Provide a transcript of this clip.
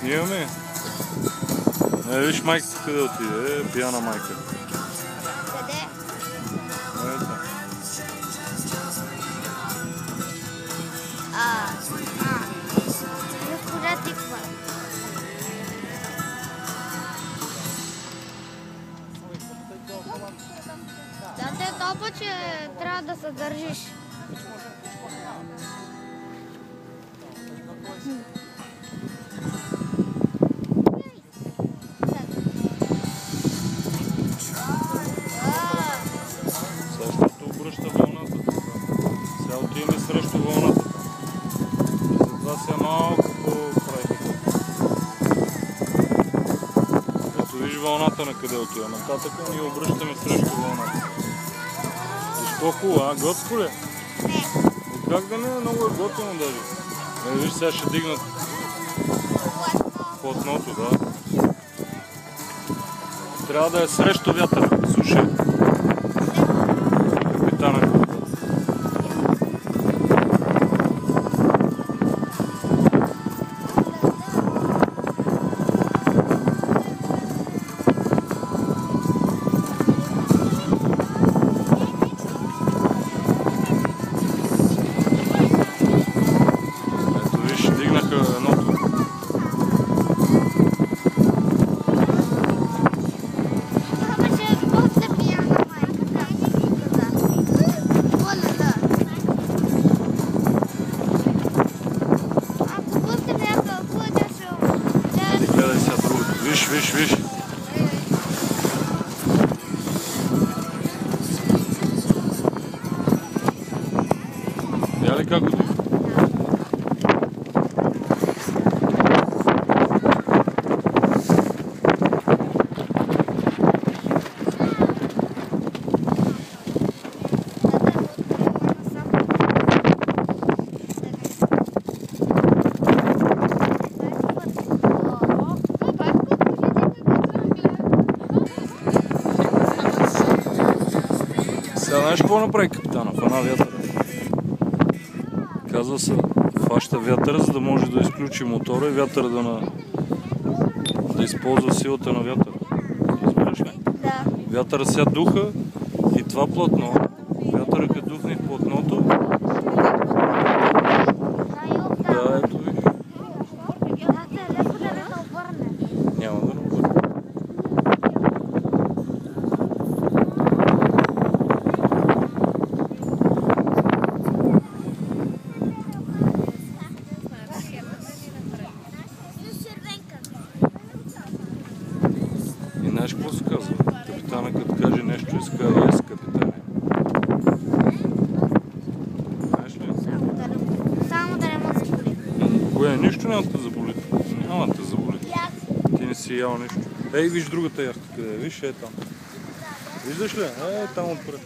Снимаме. Виж майката къде отиде, пияна майка. Къде? Ето. Госпожа Тиква. Да, те топа, че трябва да се държиш. Защото обръща вълната. Сега отиваме срещу вълната. Затова сега малко по-прави. Ето виж вълната на къде отива. Нататък ние обръщаме срещу вълната. Виж по-хубаво, готино ли? Не. Как да не е? Много е готино даже. Виж сега ще дигнат платното, да. Трябва да е срещу вятъра. Слушай. Капитана. Ето виж, дигнаха едното. Гледай сега другото. Виж, виж, виж. Видя ли как го дига? Сега знаеш какво направи капитана? Фана вятъра. Казва се, фаща вятъра, за да може да изключи мотора и вятъра да използва силата на вятъра. Разбираш ли? Да. Вятъра сега духа и това платно. Вятъра като духне в платното. Да, ето виж. Няма да обърне. И знаеш какво се казва? Капитана като каже нещо иска, yes, капитане. Знаеш ли? Само да не му се боли. Кое? Нищо няма да те заболи. Няма да те заболи. Ти не си ял нищо. Ей, виж другата яхта къде е. Виж, е там. Виждаш ли? Е, там отпред.